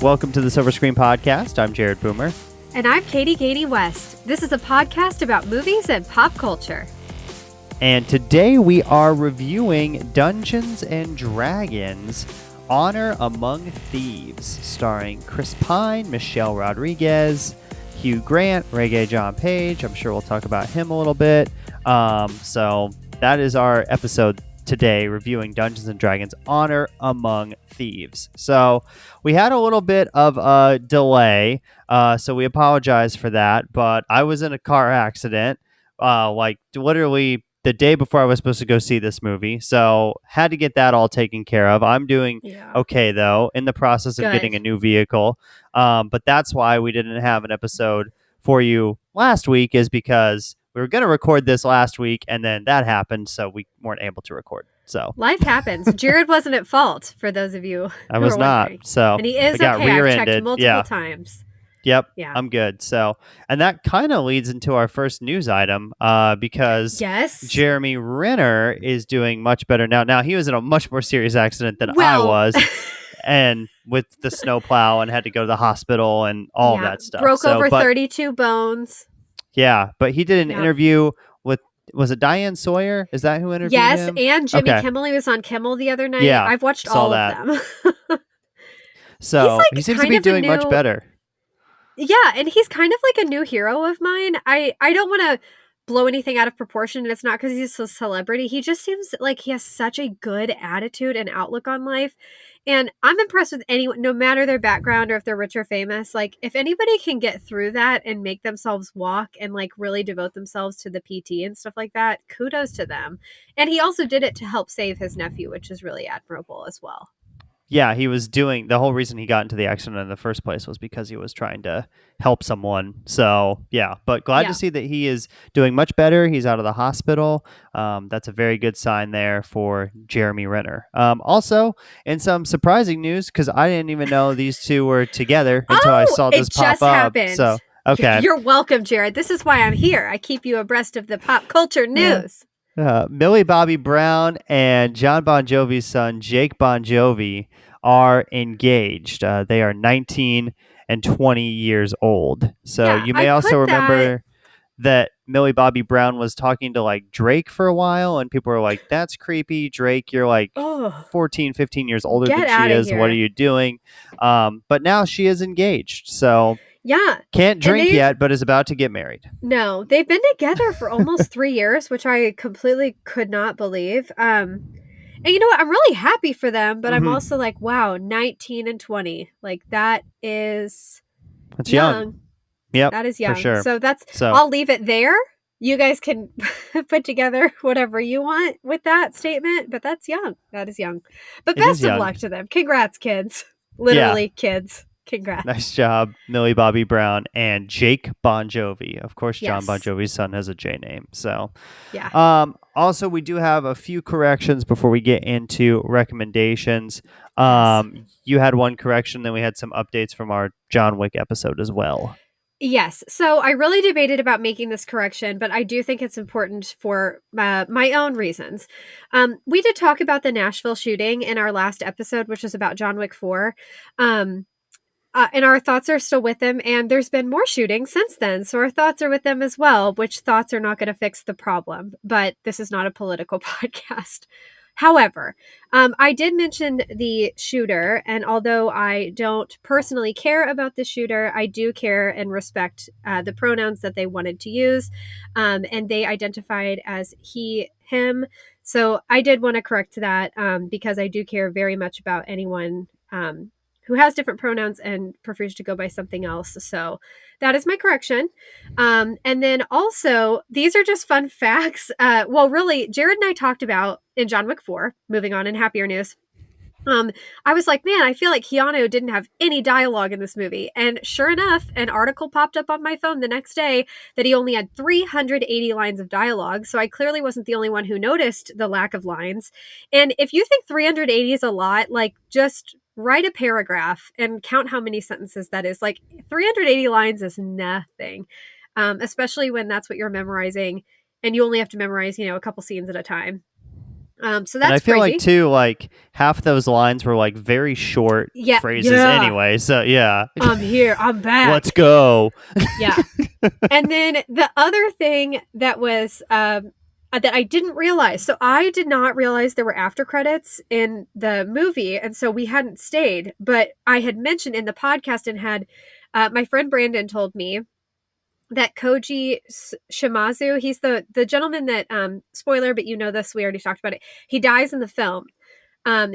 Welcome to the Silver Screen Podcast. I'm Jared Boomer. And I'm Katie West. This is a podcast about movies and pop culture. And today we are reviewing Dungeons and Dragons Honor Among Thieves, starring Chris Pine, Michelle Rodriguez, Hugh Grant, Reggae John Page. I'm sure we'll talk about him a little bit. So that is our episode today, reviewing Dungeons and Dragons Honor Among Thieves. So we had a little bit of a delay, so we apologize for that, but I was in a car accident like literally the day before I was supposed to go see this movie, so had to get that all taken care of. I'm doing okay, though, in the process of getting a new vehicle, but that's why we didn't have an episode for you last week, is because we were going to record this last week, and then that happened, so we weren't able to record. So life happens. Jared wasn't at fault, for those of you I was not. So and he is okay. I've checked multiple times. Yep. Yeah. I'm good. So, and that kind of leads into our first news item, because Jeremy Renner is doing much better now. Now, he was in a much more serious accident than I was, and with the snowplow, and had to go to the hospital and all that stuff. Broke over 32 bones. Yeah, but he did an interview with, was it Diane Sawyer? Is that who interviewed him? Yes, and Jimmy Kimmel. He was on Kimmel the other night. Yeah, I've watched all of them. So he seems to be doing much better. Yeah, and he's kind of like a new hero of mine. I don't want to blow anything out of proportion, and it's not because he's a celebrity. He just seems like he has such a good attitude and outlook on life. And I'm impressed with anyone, no matter their background or if they're rich or famous. Like, if anybody can get through that and make themselves walk and like really devote themselves to the PT and stuff like that, kudos to them. And he also did it to help save his nephew, which is really admirable as well. Yeah, he was doing, the whole reason he got into the accident in the first place was because he was trying to help someone. So, yeah, but glad to see that he is doing much better. He's out of the hospital. That's a very good sign there for Jeremy Renner. Also, in some surprising news, because I didn't even know these two were together until I saw this pop up. Happened. So, okay. You're welcome, Jared. This is why I'm here. I keep you abreast of the pop culture news. Millie Bobbie Brown and John Bon Jovi's son, Jake Bon Jovi, are engaged. They are 19 and 20 years old. So you may also remember that Millie Bobbie Brown was talking to like Drake for a while, and people were like, that's creepy. Drake, you're like 14, 15 years older than she is. Here. What are you doing? But now she is engaged. So can't drink yet, but is about to get married. No, they've been together for almost 3 years, which I completely could not believe. And you know what? I'm really happy for them, but I'm also like, wow, 19 and 20. Like, that's young. Yep, that is young. For sure. So I'll leave it there. You guys can put together whatever you want with that statement, but that's young. That is young. But best of luck to them. Congrats, kids. Literally, kids. Congrats. Nice job, Millie Bobbie Brown and Jake Bon Jovi. Of course, John Bon Jovi's son has a J name. So, also, we do have a few corrections before we get into recommendations. You had one correction, then we had some updates from our John Wick episode as well. Yes. So I really debated about making this correction, but I do think it's important for my own reasons. We did talk about the Nashville shooting in our last episode, which was about John Wick 4. And our thoughts are still with them, and there's been more shootings since then, so our thoughts are with them as well, which thoughts are not going to fix the problem, but this is not a political podcast. However, I did mention the shooter, and although I don't personally care about the shooter, I do care and respect the pronouns that they wanted to use, and they identified as he, him, so I did want to correct that because I do care very much about anyone who has different pronouns and prefers to go by something else. So that is my correction. And then also, these are just fun facts. Well, really, Jared and I talked about in John Wick 4, moving on in happier news. I was like, man, I feel like Keanu didn't have any dialogue in this movie. And sure enough, an article popped up on my phone the next day that he only had 380 lines of dialogue. So I clearly wasn't the only one who noticed the lack of lines. And if you think 380 is a lot, like, just write a paragraph and count how many sentences that is. Like, 380 lines is nothing, especially when that's what you're memorizing and you only have to memorize, a couple scenes at a time. So And I that's feel like crazy. too, like half those lines were like very short Yeah, phrases yeah. anyway. So yeah, I'm here. I'm let's back. go. Yeah. And then the other thing that was that I didn't realize. So I did not realize there were after credits in the movie, and so we hadn't stayed. But I had mentioned in the podcast and had my friend Brandon told me that Koji Shimazu, he's the gentleman that spoiler, but you know this, we already talked about it. He dies in the film.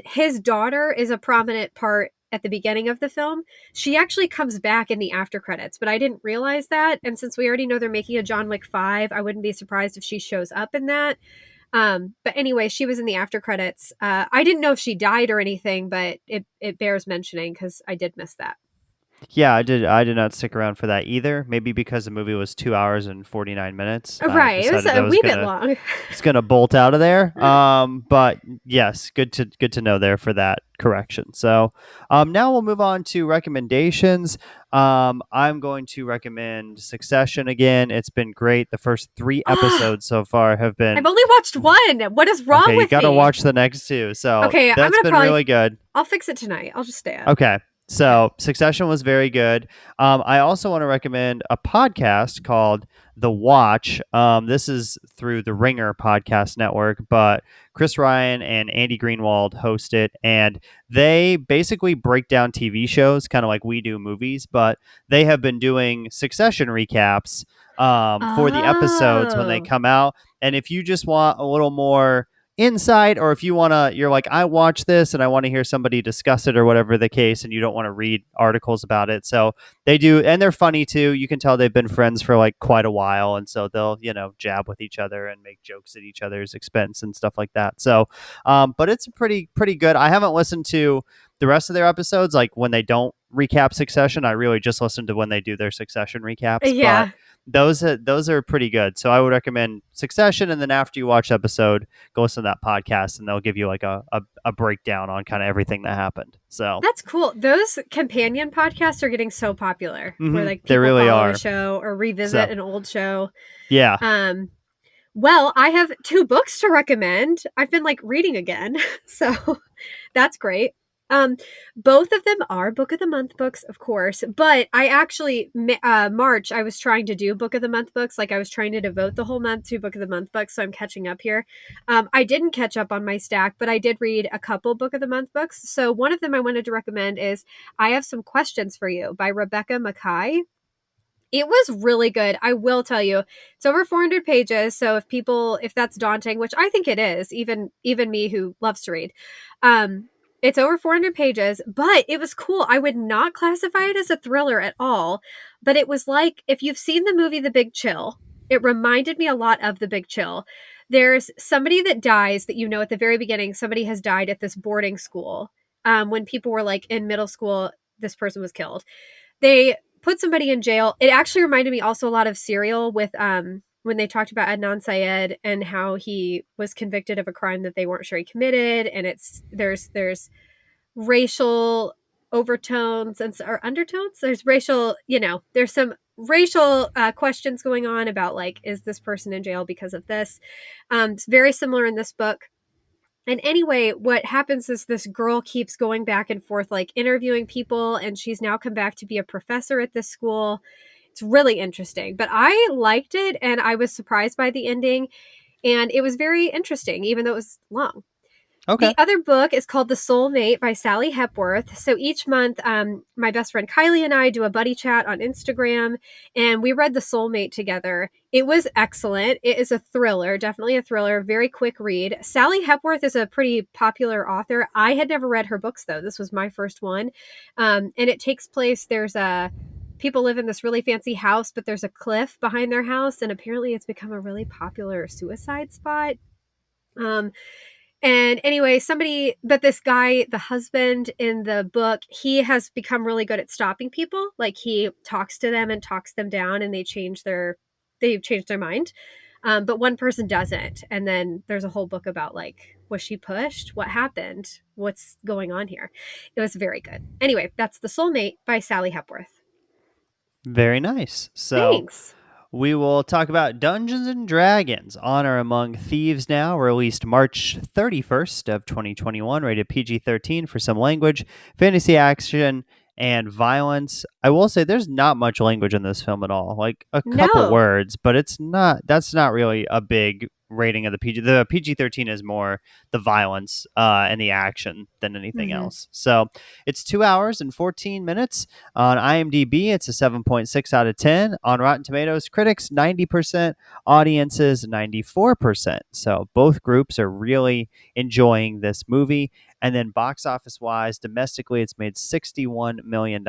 His daughter is a prominent part at the beginning of the film. She actually comes back in the after credits, but I didn't realize that. And since we already know they're making a John Wick 5, I wouldn't be surprised if she shows up in that. But anyway, she was in the after credits. I didn't know if she died or anything, but it bears mentioning because I did miss that. Yeah, I did not stick around for that either. Maybe because the movie was 2 hours and 49 minutes. I Right, it was decided a I was wee bit gonna long. it's gonna bolt out of there. But yes, good to know there for that correction. So now we'll move on to recommendations. I'm going to recommend Succession again. It's been great. The first three Ah, episodes so far have I've been only watched one. What is wrong okay. You with got to me? watch the next two. So Okay, I'm that's gonna been probably really good. I'll fix it tonight. I'll just stay up. Okay. Okay. So Succession was very good. I also want to recommend a podcast called The Watch. This is through the Ringer podcast network, but Chris Ryan and Andy Greenwald host it, and they basically break down TV shows, kind of like we do movies, but they have been doing Succession recaps for the episodes when they Oh. come out. And if you just want a little more insight, or if you want to, you're like, I watch this and I want to hear somebody discuss it or whatever the case, and you don't want to read articles about it, so they do. And they're funny too. You can tell they've been friends for like quite a while, and so they'll jab with each other and make jokes at each other's expense and stuff like that. So but it's pretty good. I haven't listened to the rest of their episodes, like when they don't recap Succession. I really just listen to when they do their Succession recaps, but Yeah. those are pretty good. So I would recommend Succession, and then after you watch the episode, go listen to that podcast, and they'll give you like a breakdown on kind of everything that happened. So That's cool. Those companion podcasts are getting so popular where like they people really follow a are. show or revisit So an old show. yeah. Um well, I have two books to recommend. I've been like reading again. So that's great. Um, both of them are Book of the Month books, of course, but I actually March I was trying to do Book of the Month books, like I was trying to devote the whole month to Book of the Month books, so I'm catching up here. I didn't catch up on my stack, but I did read a couple Book of the Month books. So one of them I wanted to recommend is I Have Some Questions for You by Rebecca Mackay. It was really good. I will tell you. It's over 400 pages, so if that's daunting, which I think it is, even me who loves to read. It's over 400 pages, but it was cool. I would not classify it as a thriller at all, but it was like if you've seen the movie The Big Chill, it reminded me a lot of The Big Chill. There's somebody that dies that you know at the very beginning, somebody has died at this boarding school. When people were like in middle school, this person was killed. They put somebody in jail. It actually reminded me also a lot of Serial with when they talked about Adnan Syed and how he was convicted of a crime that they weren't sure he committed, and there's racial overtones and or undertones. There's racial, there's some racial questions going on about like, is this person in jail because of this? It's very similar in this book. And anyway, what happens is this girl keeps going back and forth, like interviewing people, and she's now come back to be a professor at this school. It's really interesting, but I liked it and I was surprised by the ending. And it was very interesting, even though it was long. Okay. The other book is called The Soulmate by Sally Hepworth. So each month, my best friend Kylie and I do a buddy chat on Instagram, and we read The Soulmate together. It was excellent. It is a thriller, definitely a thriller, very quick read. Sally Hepworth is a pretty popular author. I had never read her books, though. This was my first one. And it takes place, people live in this really fancy house, but there's a cliff behind their house, and apparently it's become a really popular suicide spot. And anyway, but this guy, the husband in the book, he has become really good at stopping people. Like he talks to them and talks them down, and they've changed their mind. But one person doesn't. And then there's a whole book about like, was she pushed? What happened? What's going on here? It was very good. Anyway, that's The Soulmate by Sally Hepworth. Very nice. So Thanks. We will talk about Dungeons and Dragons: Honor Among Thieves now, released March 31st of 2021, rated PG-13 for some language, fantasy action, and violence. I will say there's not much language in this film at all. Like a couple No. words, but that's not really a big rating of the PG. The PG-13 is more the violence and the action than anything Mm-hmm. else. So, it's 2 hours and 14 minutes. On IMDb, it's a 7.6 out of 10. On Rotten Tomatoes, critics 90%, audiences 94%. So both groups are really enjoying this movie. And then box office wise, domestically, it's made $61 million.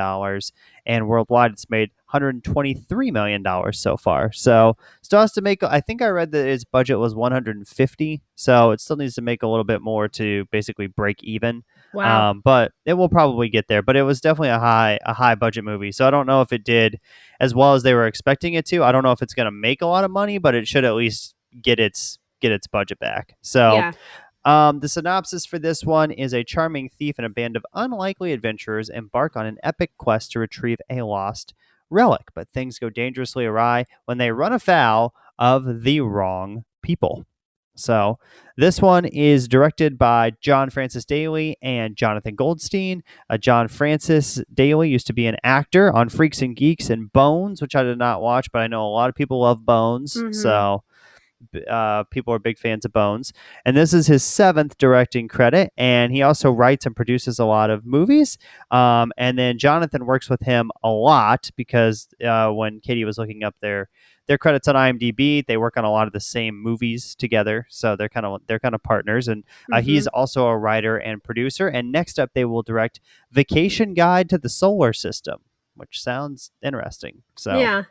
And worldwide, it's made $123 million so far. So still has to make, I think I read that its budget was 150. So it still needs to make a little bit more to basically break even. Wow. But it will probably get there. But it was definitely a high budget movie. So I don't know if it did as well as they were expecting it to. I don't know if it's going to make a lot of money, but it should at least get its budget back. So Yeah. the synopsis for this one is: a charming thief and a band of unlikely adventurers embark on an epic quest to retrieve a lost relic, but things go dangerously awry when they run afoul of the wrong people. So, this one is directed by John Francis Daly and Jonathan Goldstein. John Francis Daly used to be an actor on Freaks and Geeks and Bones, which I did not watch, but I know a lot of people love Bones. Mm-hmm. So, people are big fans of Bones. And this is his 7th directing credit. And he also writes and produces a lot of movies. And then Jonathan works with him a lot because when Katie was looking up their credits on IMDb, they work on a lot of the same movies together. So they're kind of partners. And he's also a writer and producer. And next up, they will direct Vacation Guide to the Solar System, which sounds interesting. So yeah.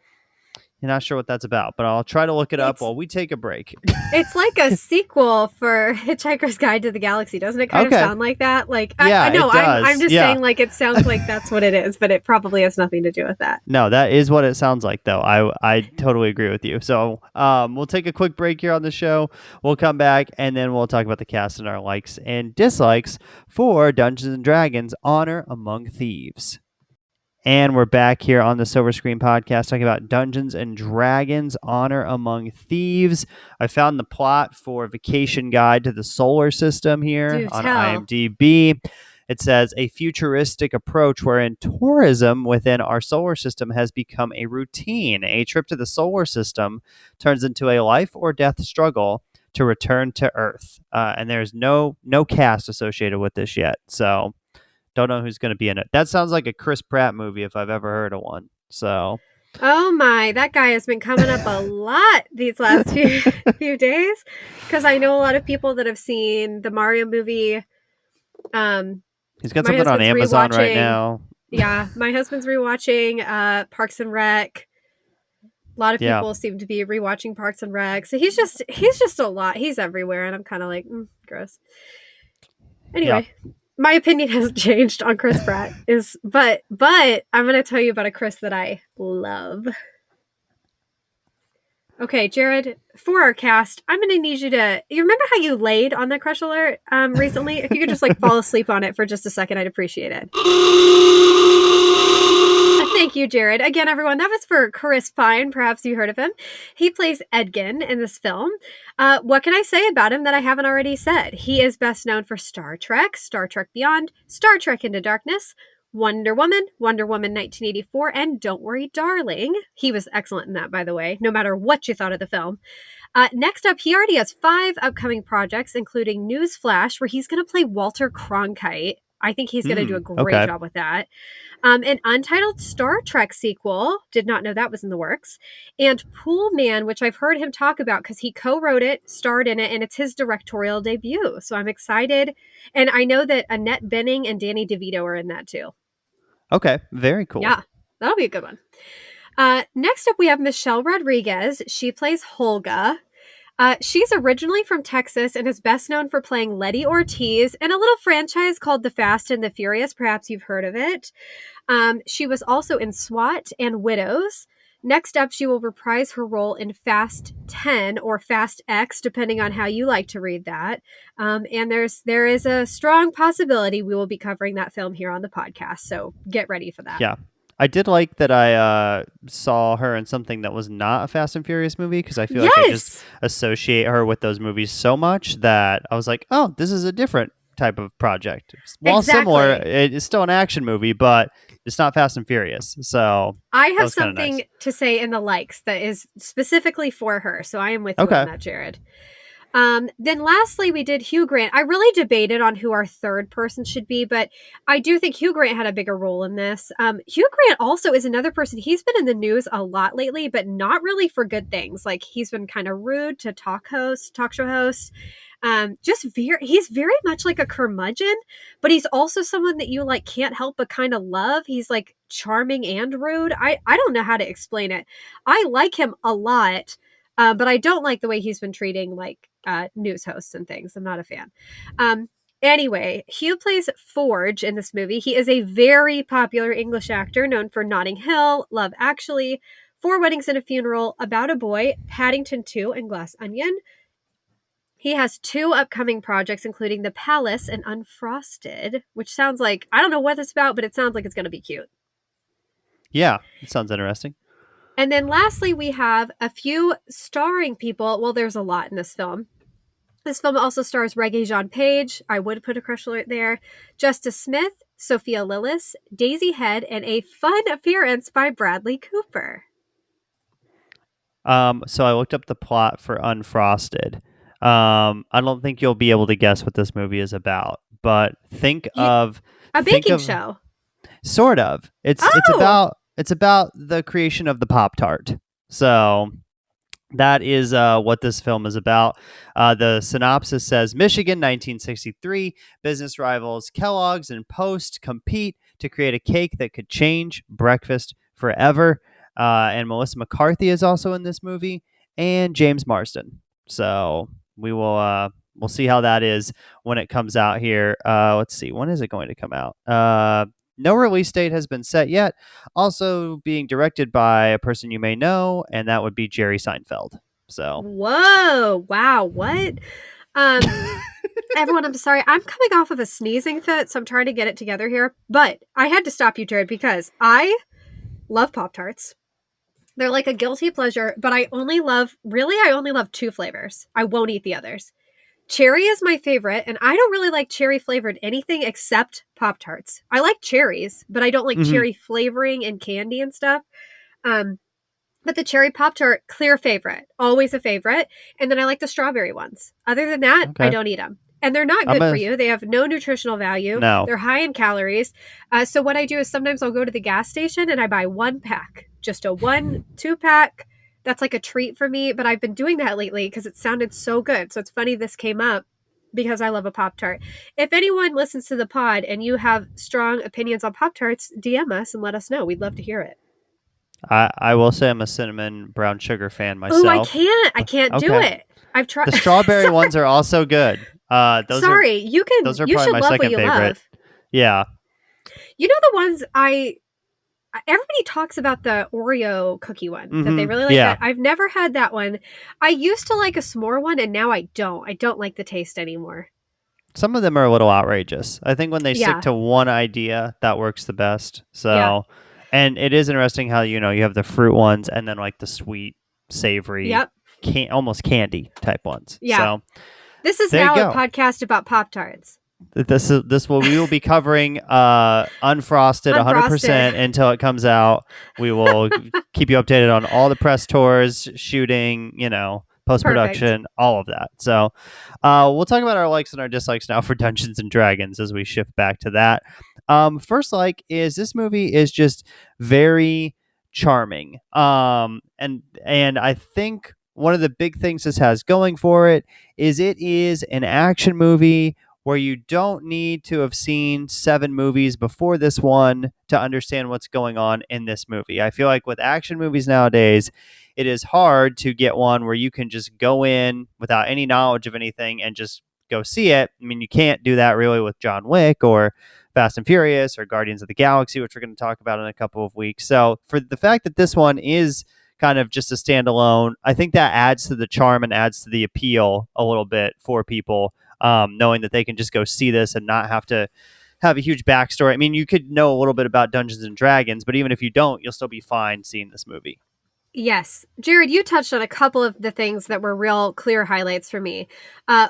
you're not sure what that's about, but I'll try to look it up while we take a break. It's like a sequel for Hitchhiker's Guide to the Galaxy, doesn't it? Kind of sound like that. Like, yeah, I know. it does. I'm just saying, like, it sounds like that's what it is, but it probably has nothing to do with that. No, that is what it sounds like, though. I totally agree with you. So we'll take a quick break here on the show. We'll come back, and then we'll talk about the cast and our likes and dislikes for Dungeons and Dragons: Honor Among Thieves. And we're back here on the Silver Screen Podcast talking about Dungeons and Dragons: Honor Among Thieves. I found the plot for Vacation Guide to the Solar System here on IMDb. It says a futuristic approach wherein tourism within our solar system has become a routine. A trip to the solar system turns into a life or death struggle to return to Earth. And there's no cast associated with this yet. So don't know who's going to be in it. That sounds like a Chris Pratt movie if I've ever heard of one. So, oh my, that guy has been coming up a lot these last few days, because I know a lot of people that have seen the Mario movie. He's got something on Amazon right now. Yeah, my husband's rewatching Parks and Rec. A lot of people seem to be rewatching Parks and Rec. So he's just a lot. He's everywhere, and I'm kind of like, gross. Anyway. Yeah. My opinion hasn't changed on Chris Pratt, but I'm going to tell you about a Chris that I love. Okay, Jared, for our cast, I'm going to need you remember how you laid on the Crush Alert recently? If you could just fall asleep on it for just a second, I'd appreciate it. Thank you, Jared. Again, everyone, that was for Chris Pine. Perhaps you heard of him. He plays Edgin in this film. What can I say about him that I haven't already said? He is best known for Star Trek Beyond, Star Trek Into Darkness, Wonder Woman 1984, and Don't Worry, Darling. He was excellent in that, by the way, no matter what you thought of the film. Next up, he already has 5 upcoming projects, including Newsflash, where he's going to play Walter Cronkite. I think he's going to do a great job with that. An untitled Star Trek sequel. Did not know that was in the works. And Pool Man, which I've heard him talk about because he co-wrote it, starred in it, and it's his directorial debut. So I'm excited. And I know that Annette Bening and Danny DeVito are in that too. Okay, very cool. Yeah, that'll be a good one. Next up, we have Michelle Rodriguez. She plays Holga. She's originally from Texas and is best known for playing Letty Ortiz in a little franchise called The Fast and the Furious. Perhaps you've heard of it. She was also in SWAT and Widows. Next up, she will reprise her role in Fast 10 or Fast X, depending on how you like to read that. And there is a strong possibility we will be covering that film here on the podcast. So get ready for that. Yeah. I did like that I saw her in something that was not a Fast and Furious movie because I feel like I just Yes, associate her with those movies so much that I was like, oh, this is a different type of project. While similar, exactly. it's still an action movie, but it's not Fast and Furious. So I that have was kind of nice. something to say in the likes that is specifically for her, so I am with you on Okay. that, Jared. Then lastly, we did Hugh Grant. I really debated on who our third person should be, but I do think Hugh Grant had a bigger role in this. Hugh Grant also is another person. He's been in the news a lot lately, but not really for good things. Like he's been kind of rude to talk show hosts. He's very much like a curmudgeon, but he's also someone that you like can't help but kind of love. He's like charming and rude. I don't know how to explain it. I like him a lot. But I don't like the way he's been treating like news hosts and things. I'm not a fan. Anyway, Hugh plays Forge in this movie. He is a very popular English actor known for Notting Hill, Love Actually, Four Weddings and a Funeral, About a Boy, Paddington 2, and Glass Onion. He has two upcoming projects, including The Palace and Unfrosted, which sounds like, I don't know what it's about, but it sounds like it's going to be cute. Yeah, it sounds interesting. And then lastly, we have a few starring people. Well, there's a lot in this film. This film also stars Regé-Jean Page. I would put a crush alert there. Justice Smith, Sophia Lillis, Daisy Head, and a fun appearance by Bradley Cooper. So I looked up the plot for Unfrosted. I don't think you'll be able to guess what this movie is about, but think You, of a think baking of show. sort of. Oh, It's about the creation of the Pop-Tart. So that is what this film is about. The synopsis says Michigan, 1963. Business rivals Kellogg's and Post compete to create a cake that could change breakfast forever. And Melissa McCarthy is also in this movie, and James Marsden. So we'll see how that is when it comes out here. Let's see, when is it going to come out? No release date has been set yet. Also being directed by a person you may know, and that would be Jerry Seinfeld. So, whoa. Wow. What? Um, Everyone, I'm sorry. I'm coming off of a sneezing fit, so I'm trying to get it together here. But I had to stop you, Jared, because I love Pop-Tarts. They're like a guilty pleasure, but I only love two flavors. I won't eat the others. Cherry is my favorite, and I don't really like cherry flavored anything except Pop-Tarts. I like cherries, but I don't like mhm, cherry flavoring and candy and stuff. Um, but the cherry Pop-Tart, clear favorite, always a favorite. And then I like the strawberry ones. Other than that, I okay. don't eat them. And they're not I'm good for a you. They have no nutritional value. no. They're high in calories. So what I do is sometimes I'll go to the gas station and I buy one pack, just a 1-2 pack. That's like a treat for me. But I've been doing that lately because it sounded so good. So it's funny this came up because I love a Pop-Tart. If anyone listens to the pod and you have strong opinions on Pop-Tarts, DM us and let us know. We'd love to hear it. I will say I'm a cinnamon brown sugar fan Oh, I myself. can't. I can't do Okay. it. I've tried. The strawberry ones are also good. Sorry, you can. Those are You probably should my love what second you favorite. love. Yeah. You know the ones I. Everybody talks about the Oreo cookie one that they really like. Yeah. That I've never had that one. I used to like a s'more one, and now I don't. I don't like the taste anymore. Some of them are a little outrageous. I think when they stick Yeah. to one idea, that works the best. Yeah. So, and it is interesting how you have the fruit ones and then like the sweet, savory, Yep. almost candy type ones. Yeah. So This is there you now a go. podcast about Pop-Tarts. We will be covering Unfrosted 100% until it comes out. We will keep you updated on all the press tours, shooting, post production, all of that. So we'll talk about our likes and our dislikes now for Dungeons and Dragons as we shift back to that. First like is this movie is just very charming. And I think one of the big things this has going for it is an action movie where you don't need to have seen 7 movies before this one to understand what's going on in this movie. I feel like with action movies nowadays, it is hard to get one where you can just go in without any knowledge of anything and just go see it. I mean, you can't do that really with John Wick or Fast and Furious or Guardians of the Galaxy, which we're going to talk about in a couple of weeks. So for the fact that this one is kind of just a standalone, I think that adds to the charm and adds to the appeal a little bit for people, knowing that they can just go see this and not have to have a huge backstory. I mean, you could know a little bit about Dungeons and Dragons, but even if you don't, you'll still be fine seeing this movie. Yes. Jared, you touched on a couple of the things that were real clear highlights for me.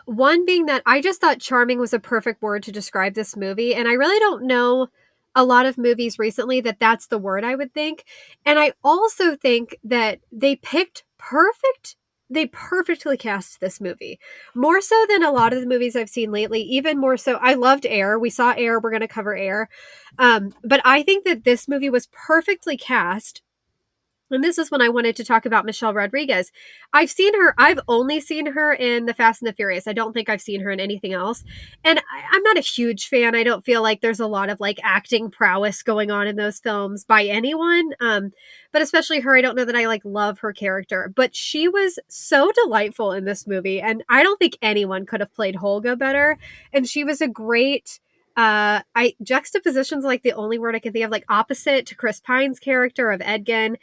One being that I just thought charming was a perfect word to describe this movie. And I really don't know a lot of movies recently that that's the word I would think. And I also think that they perfectly cast this movie. More so than a lot of the movies I've seen lately, even more so. I loved Air. We saw Air. We're going to cover Air. But I think that this movie was perfectly cast. And this is when I wanted to talk about Michelle Rodriguez. I've only seen her in The Fast and the Furious. I don't think I've seen her in anything else. And I'm not a huge fan. I don't feel like there's a lot of like acting prowess going on in those films by anyone. But especially her, I don't know that I like love her character. But she was so delightful in this movie. And I don't think anyone could have played Holga better. And she was a great juxtaposition's like the only word I can think of, like opposite to Chris Pine's character of Edgin.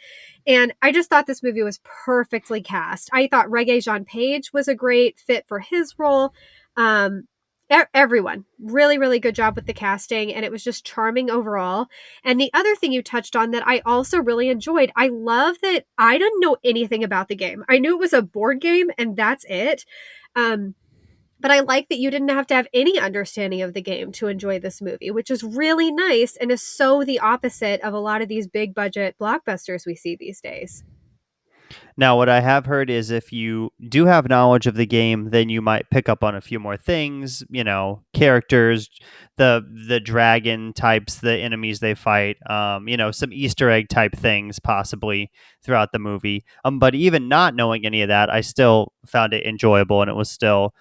And I just thought this movie was perfectly cast. I thought Regé-Jean Page was a great fit for his role. Everyone, really, really good job with the casting. And it was just charming overall. And the other thing you touched on that I also really enjoyed, I love that I didn't know anything about the game. I knew it was a board game and that's it. But I like that you didn't have to have any understanding of the game to enjoy this movie, which is really nice and is so the opposite of a lot of these big budget blockbusters we see these days. Now, what I have heard is if you do have knowledge of the game, then you might pick up on a few more things, characters, the dragon types, the enemies they fight, some Easter egg type things possibly throughout the movie. But even not knowing any of that, I still found it enjoyable, and it was still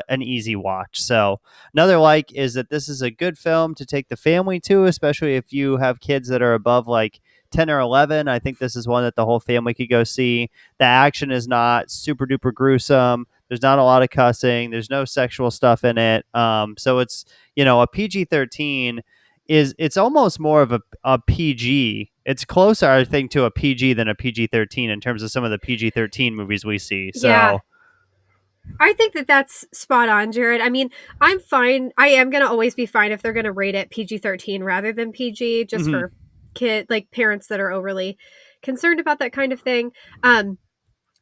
an easy watch. So another like is that this is a good film to take the family to, especially if you have kids that are above like 10 or 11. I think this is one that the whole family could go see. The action is not super duper gruesome. There's not a lot of cussing. There's no sexual stuff in it. So it's, a PG-13 it's almost more of a PG. It's closer, I think, to a PG than a PG-13 in terms of some of the PG-13 movies we see. So yeah. I think that that's spot on, Jared. I mean, I'm fine. I am going to always be fine if they're going to rate it PG-13 rather than PG, just for parents that are overly concerned about that kind of thing.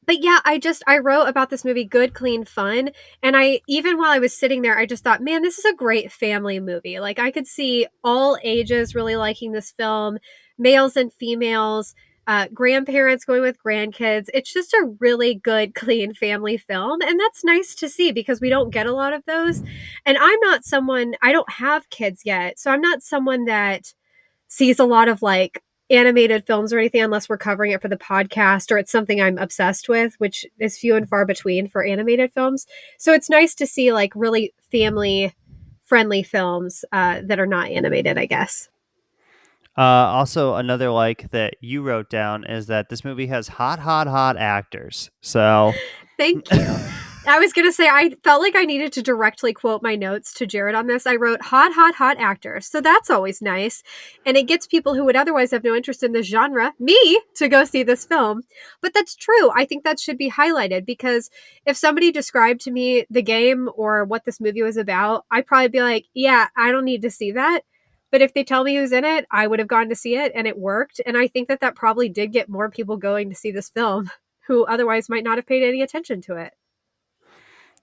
But yeah, I wrote about this movie, good, clean, fun. And even while I was sitting there, I just thought, man, this is a great family movie. Like I could see all ages really liking this film, males and females, grandparents going with grandkids. It's just a really good, clean family film. And that's nice to see because we don't get a lot of those. And I don't have kids yet. So I'm not someone that sees a lot of like animated films or anything unless we're covering it for the podcast or it's something I'm obsessed with, which is few and far between for animated films. So it's nice to see like really family friendly films that are not animated, I guess. Also, another like that you wrote down is that this movie has hot actors. So Thank you. I was going to say, I felt like I needed to directly quote my notes to Jared on this. I wrote hot actors. So that's always nice. And it gets people who would otherwise have no interest in the genre, me, to go see this film. But that's true. I think that should be highlighted because if somebody described to me the game or what this movie was about, I'd probably be like, yeah, I don't need to see that. But if they tell me who's in it, I would have gone to see it and it worked. And I think that probably did get more people going to see this film who otherwise might not have paid any attention to it.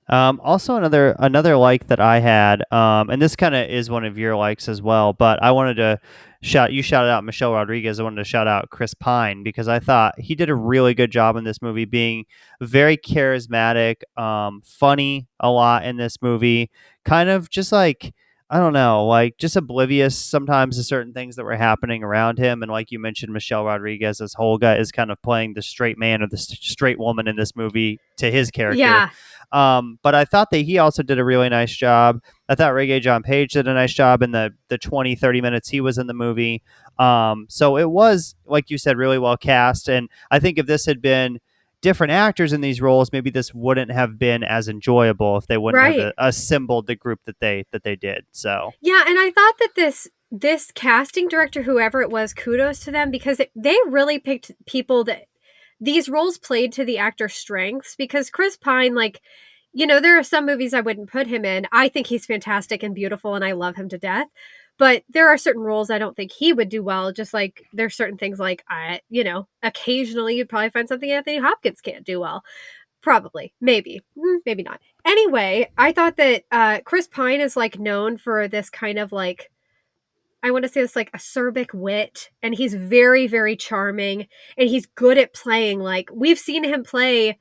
Also, another like that I had, and this kind of is one of your likes as well, but I wanted to shouted out Michelle Rodriguez. I wanted to shout out Chris Pine because I thought he did a really good job in this movie, being very charismatic, funny a lot in this movie, kind of just like, I don't know, like just oblivious sometimes to certain things that were happening around him. And like you mentioned, Michelle Rodriguez as Holga is kind of playing the straight man or the straight woman in this movie to his character. Yeah. But I thought that he also did a really nice job. I thought Regé-Jean Page did a nice job in the 20, 30 minutes he was in the movie. So it was, like you said, really well cast. And I think if this had been different actors in these roles, maybe this wouldn't have been as enjoyable if they wouldn't have assembled the group that they did. So yeah, and I thought that this casting director, whoever it was, kudos to them because they really picked people that these roles played to the actor's strengths. Because Chris Pine, like, there are some movies I wouldn't put him in. I think he's fantastic and beautiful, and I love him to death. But there are certain roles I don't think he would do well. Just like there's certain things like occasionally you'd probably find something Anthony Hopkins can't do well. Probably, maybe, maybe not. Anyway, I thought that Chris Pine is like known for this kind of like, I want to say this like acerbic wit, and he's very, very charming, and he's good at playing. Like we've seen him play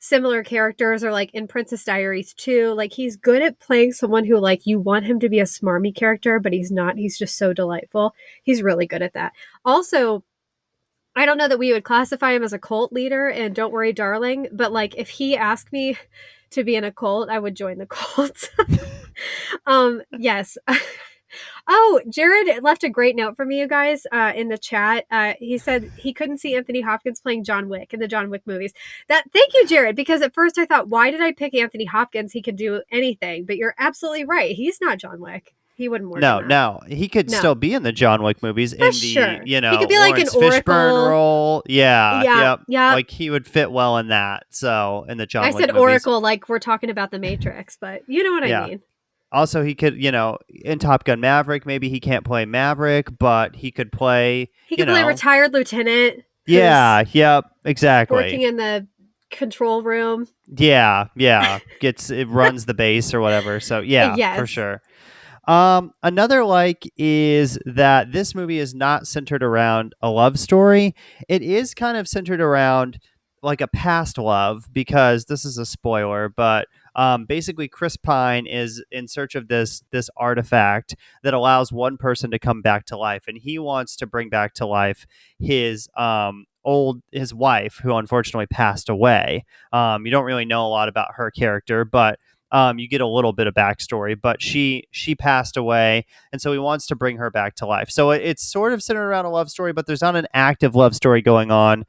similar characters, or like in Princess Diaries too. Like he's good at playing someone who like you want him to be a smarmy character, but he's not. He's just so delightful. He's really good at that. Also, I don't know that we would classify him as a cult leader and Don't Worry Darling, but like if he asked me to be in a cult, I would join the cult. Yes. Oh, Jared left a great note for me, you guys, in the chat. He said he couldn't see Anthony Hopkins playing John Wick in the John Wick movies. Thank you, Jared, because at first I thought, why did I pick Anthony Hopkins? He could do anything, but you're absolutely right. He's not John Wick. He wouldn't work. No, he could still be in the John Wick movies in the sure. He could be Lawrence like an Fishburne role. Yeah. Yeah. Like he would fit well in that. So in the John Wick I said movies. Oracle like we're talking about the Matrix, but you know what I mean. Also, he could, in Top Gun Maverick, maybe he can't play Maverick, but he could play. He could play a retired lieutenant. Yeah. Yep. Exactly. Working in the control room. Yeah. It runs the base or whatever. So yeah, for sure. Another like is that this movie is not centered around a love story. It is kind of centered around like a past love, because this is a spoiler, but basically Chris Pine is in search of this artifact that allows one person to come back to life, and he wants to bring back to life his his wife, who unfortunately passed away. You don't really know a lot about her character, but you get a little bit of backstory, but she passed away, and so he wants to bring her back to life. So it's sort of centered around a love story, but there's not an active love story going on.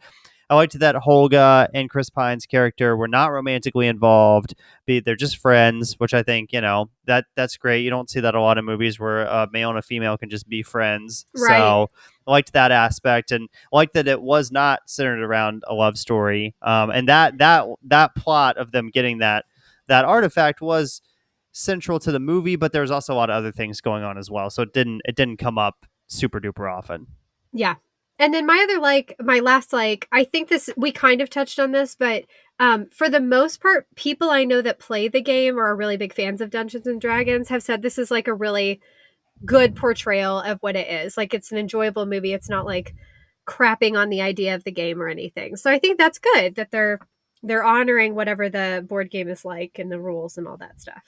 I liked that Holga and Chris Pine's character were not romantically involved. They're just friends, which I think, that's great. You don't see that a lot of movies where a male and a female can just be friends. Right. So I liked that aspect, and I liked that it was not centered around a love story. And that plot of them getting that artifact was central to the movie, but there was also a lot of other things going on as well. So it didn't come up super duper often. Yeah. And then my last I think we kind of touched on this, but for the most part, people I know that play the game or are really big fans of Dungeons and Dragons have said this is like a really good portrayal of what it is. Like it's an enjoyable movie. It's not like crapping on the idea of the game or anything. So I think that's good that they're honoring whatever the board game is like and the rules and all that stuff.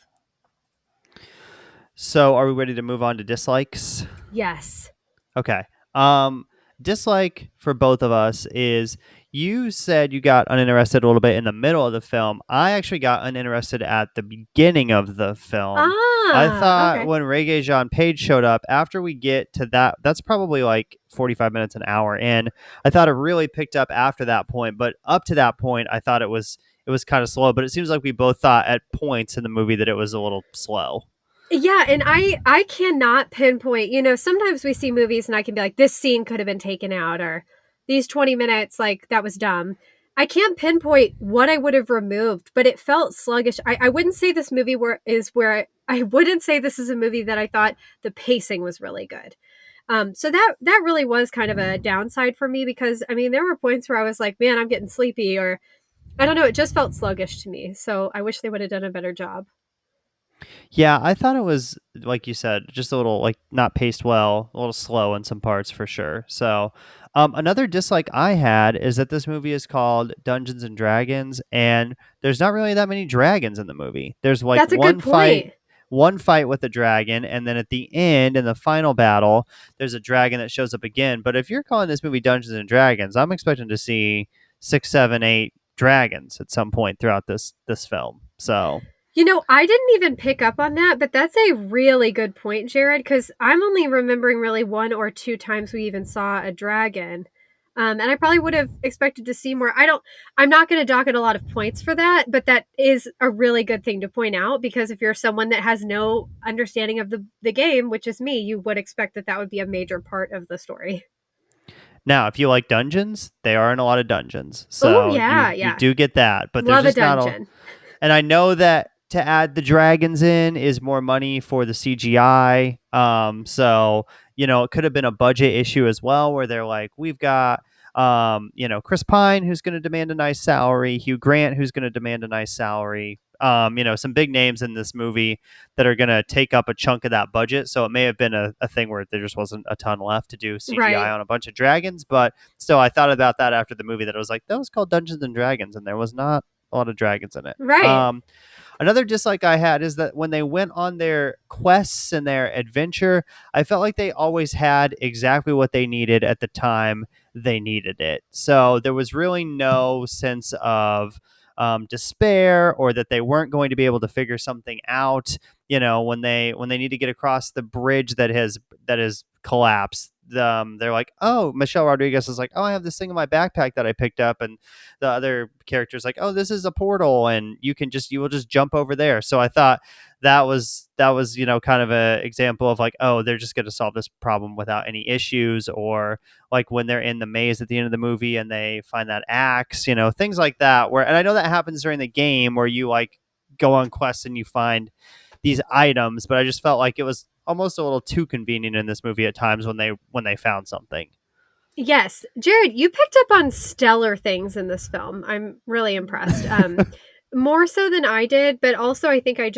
So are we ready to move on to dislikes? Yes. Okay. Dislike for both of us is, you said you got uninterested a little bit in the middle of the film. I actually got uninterested at the beginning of the film. I thought when Regé-Jean Page showed up, after we get to that's probably like 45 minutes, an hour in. I thought it really picked up after that point, but up to that point, I thought it was kind of slow. But it seems like we both thought at points in the movie that it was a little slow. Yeah, and I cannot pinpoint, sometimes we see movies and I can be like, this scene could have been taken out, or these 20 minutes, like, that was dumb. I can't pinpoint what I would have removed, but it felt sluggish. I wouldn't say this movie I wouldn't say this is a movie that I thought the pacing was really good. So that really was kind of a downside for me, because, I mean, there were points where I was like, man, I'm getting sleepy, or I don't know, it just felt sluggish to me. So I wish they would have done a better job. Yeah, I thought it was, like you said, just a little, like, not paced well, a little slow in some parts for sure. So another dislike I had is that this movie is called Dungeons and Dragons, and there's not really that many dragons in the movie. There's like That's a one good point. one fight with a dragon, and then at the end, in the final battle, there's a dragon that shows up again. But if you're calling this movie Dungeons and Dragons, I'm expecting to see 6, 7, 8 dragons at some point throughout this film. So... I didn't even pick up on that, but that's a really good point, Jared, because I'm only remembering really 1 or 2 times we even saw a dragon. And I probably would have expected to see more. I'm not going to docket a lot of points for that, but that is a really good thing to point out, because if you're someone that has no understanding of the game, which is me, you would expect that would be a major part of the story. Now, if you like dungeons, they are in a lot of dungeons. So you do get that, but Love there's just a dungeon. And I know that to add the dragons in is more money for the CGI. So it could have been a budget issue as well, where they're like, we've got Chris Pine, who's going to demand a nice salary, Hugh Grant, who's going to demand a nice salary. Some big names in this movie that are going to take up a chunk of that budget. So it may have been a thing where there just wasn't a ton left to do CGI Right. on a bunch of dragons. But still, I thought about that after the movie, that it was like, that was called Dungeons and Dragons, and there was not a lot of dragons in it. Right. Another dislike I had is that when they went on their quests and their adventure, I felt like they always had exactly what they needed at the time they needed it. So there was really no sense of despair, or that they weren't going to be able to figure something out. When they need to get across the bridge that has collapsed. They're like, oh, Michelle Rodriguez is like, oh, I have this thing in my backpack that I picked up, and the other character's like, oh, this is a portal, and you will just jump over there. So I thought that was kind of a example of like, oh, they're just going to solve this problem without any issues. Or like when they're in the maze at the end of the movie and they find that axe, things like that. And I know that happens during the game where you like go on quests and you find these items, but I just felt like it was almost a little too convenient in this movie at times when they found something. Yes, Jared, you picked up on stellar things in this film. I'm really impressed. More so than I did, but also I think I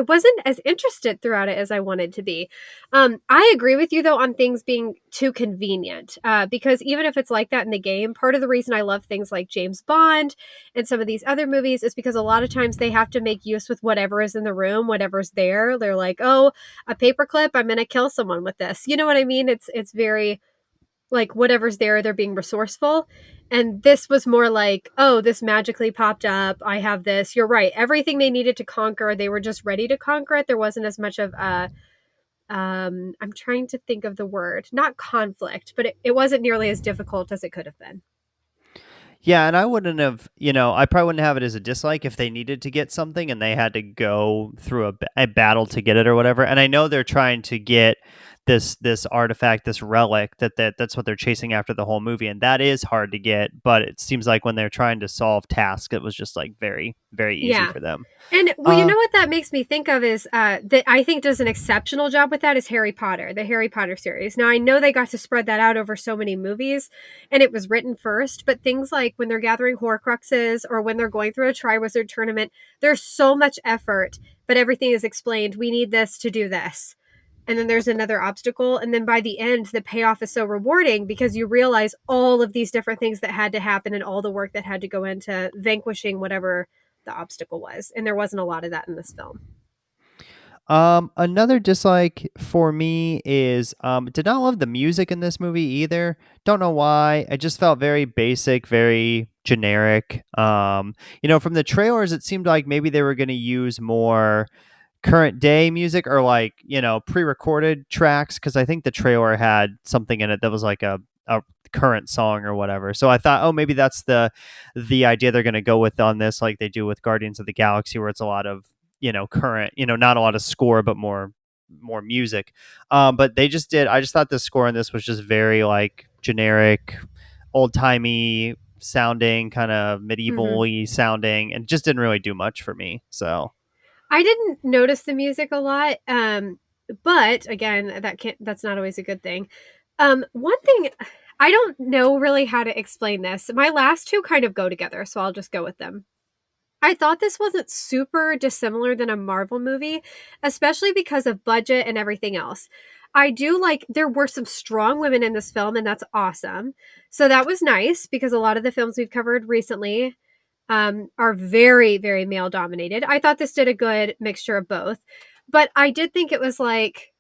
wasn't as interested throughout it as I wanted to be. I agree with you though on things being too convenient. Because even if it's like that in the game, part of the reason I love things like James Bond and some of these other movies is because a lot of times they have to make use with whatever is in the room, whatever's there. They're like, oh, a paperclip, I'm gonna kill someone with this. You know what I mean? It's very like whatever's there, they're being resourceful. And this was more like, oh, this magically popped up. I have this. You're right. Everything they needed to conquer, they were just ready to conquer it. There wasn't as much of a, I'm trying to think of the word, not conflict, but it wasn't nearly as difficult as it could have been. Yeah, and I wouldn't have, I probably wouldn't have it as a dislike if they needed to get something and they had to go through a battle to get it or whatever. And I know they're trying to get this artifact, this relic that's what they're chasing after the whole movie, and that is hard to get. But it seems like when they're trying to solve tasks, it was just like very very easy Yeah. for them. And well, you Uh, know what that makes me think of is that I think does an exceptional job with that is Harry Potter, the Harry Potter series. Now I know they got to spread that out over so many movies, and it was written first. But things like when they're gathering Horcruxes or when they're going through a Triwizard tournament, there's so much effort, but everything is explained. We need this to do this, and then there's another obstacle, and then by the end the payoff is so rewarding because you realize all of these different things that had to happen and all the work that had to go into vanquishing whatever the obstacle was, and there wasn't a lot of that in this film. Another dislike for me is did not love the music in this movie either. Don't know why. It just felt very basic, very generic. From the trailers, it seemed like maybe they were going to use more current day music, or like pre-recorded tracks, because I think the trailer had something in it that was like a current song or whatever. So I thought, oh, maybe that's the idea they're going to go with on this, like they do with Guardians of the Galaxy, where it's a lot of current, not a lot of score, but more music. But they just did. I just thought the score in this was just very like generic, old timey sounding, kind of Hmm. medieval-y sounding, and just didn't really do much for me. So. I didn't notice the music a lot, but again, that's not always a good thing. One thing I don't know really how to explain this. My last two kind of go together, so I'll just go with them. I thought this wasn't super dissimilar than a Marvel movie, especially because of budget and everything else. I do like there were some strong women in this film, and that's awesome. So that was nice because a lot of the films we've covered recently are very, very male dominated. I thought this did a good mixture of both, but I did think it was like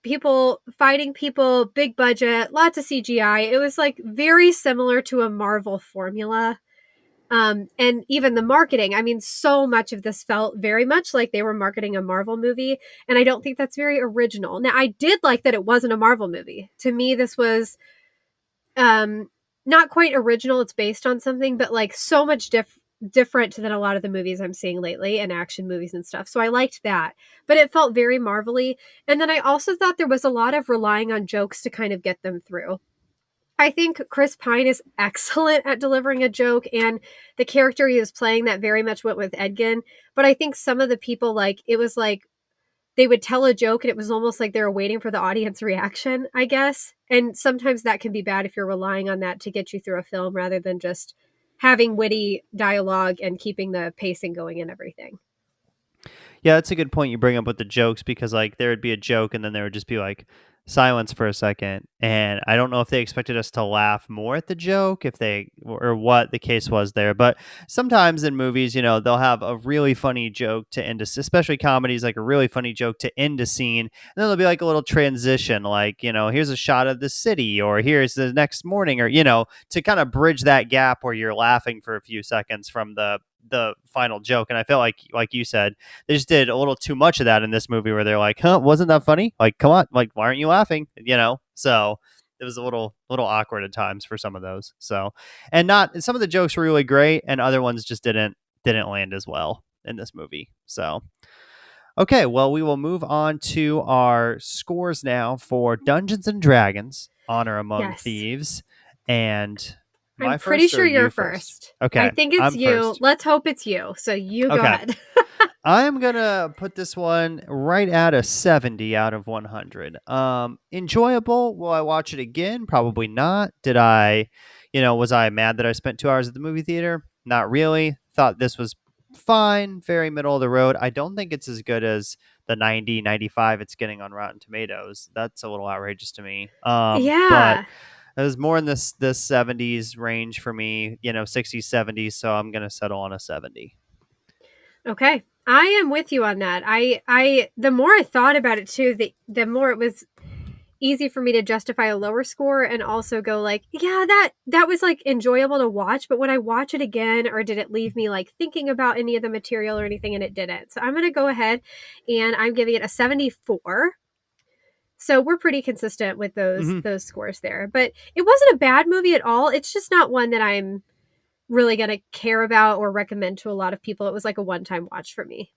people fighting people, big budget, lots of CGI. It was like very similar to a Marvel formula. And even the marketing, I mean, so much of this felt very much like they were marketing a Marvel movie. And I don't think that's very original. Now, I did like that it wasn't a Marvel movie. To me, this was um, not quite original. It's based on something, but like so much different than a lot of the movies I'm seeing lately and action movies and stuff. So I liked that, but it felt very Marvel-y. And then I also thought there was a lot of relying on jokes to kind of get them through. I think Chris Pine is excellent at delivering a joke, and the character he was playing that very much went with Edgin. But I think some of the people, like, it was like they would tell a joke and it was almost like they were waiting for the audience reaction, I guess. And sometimes that can be bad if you're relying on that to get you through a film rather than just having witty dialogue and keeping the pacing going and everything. Yeah, that's a good point you bring up with the jokes, because like there would be a joke and then there would just be like silence for a second, and I don't know if they expected us to laugh more at the joke, if they, or what the case was there. But sometimes in movies, you know, they'll have a really funny joke to end a, especially comedies, like a really funny joke to end a scene, and then there'll be like a little transition, like, you know, here's a shot of the city, or here's the next morning, or, you know, to kind of bridge that gap where you're laughing for a few seconds from the final joke. And I felt like you said, they just did a little too much of that in this movie, where they're like, huh, wasn't that funny? Like, come on, like, why aren't you laughing? You know? So it was a little awkward at times for some of those. So, and not, some of the jokes were really great and other ones just didn't land as well in this movie. So, okay, well, we will move on to our scores now for Dungeons and Dragons: Honor Among Thieves. And I'm pretty sure you're first. Okay. I think it's you. First. Let's hope it's you. So you go ahead. I'm going to put this one right at a 70 out of 100. Enjoyable. Will I watch it again? Probably not. Did I, was I mad that I spent 2 hours at the movie theater? Not really. Thought this was fine. Very middle of the road. I don't think it's as good as the 90, 95 it's getting on Rotten Tomatoes. That's a little outrageous to me. But it was more in this 70s range for me, 60s, 70s. So I'm going to settle on a 70. Okay. I am with you on that. I the more I thought about it too, the more it was easy for me to justify a lower score and also go like, yeah, that was like enjoyable to watch, but would I watch it again, or did it leave me like thinking about any of the material or anything? And it didn't. So I'm going to go ahead and I'm giving it a 74. So we're pretty consistent with those scores there. But it wasn't a bad movie at all. It's just not one that I'm really going to care about or recommend to a lot of people. It was like a one-time watch for me.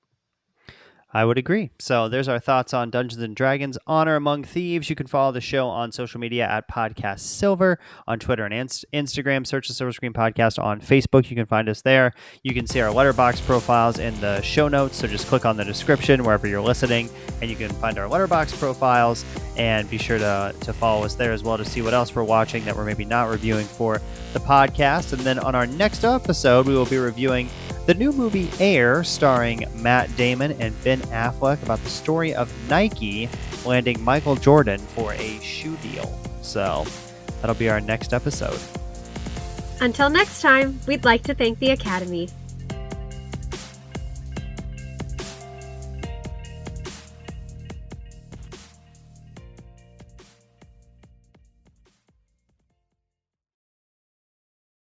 I would agree. So there's our thoughts on Dungeons and Dragons: Honor Among Thieves. You can follow the show on social media at Podcast Silver on Twitter and Instagram. Search the Silver Screen Podcast on Facebook. You can find us there. You can see our Letterboxd profiles in the show notes. So just click on the description wherever you're listening, and you can find our Letterboxd profiles, and be sure to follow us there as well to see what else we're watching that we're maybe not reviewing for the podcast. And then on our next episode, we will be reviewing the new movie Air, starring Matt Damon and Ben Affleck, about the story of Nike landing Michael Jordan for a shoe deal. So that'll be our next episode. Until next time, we'd like to thank the Academy.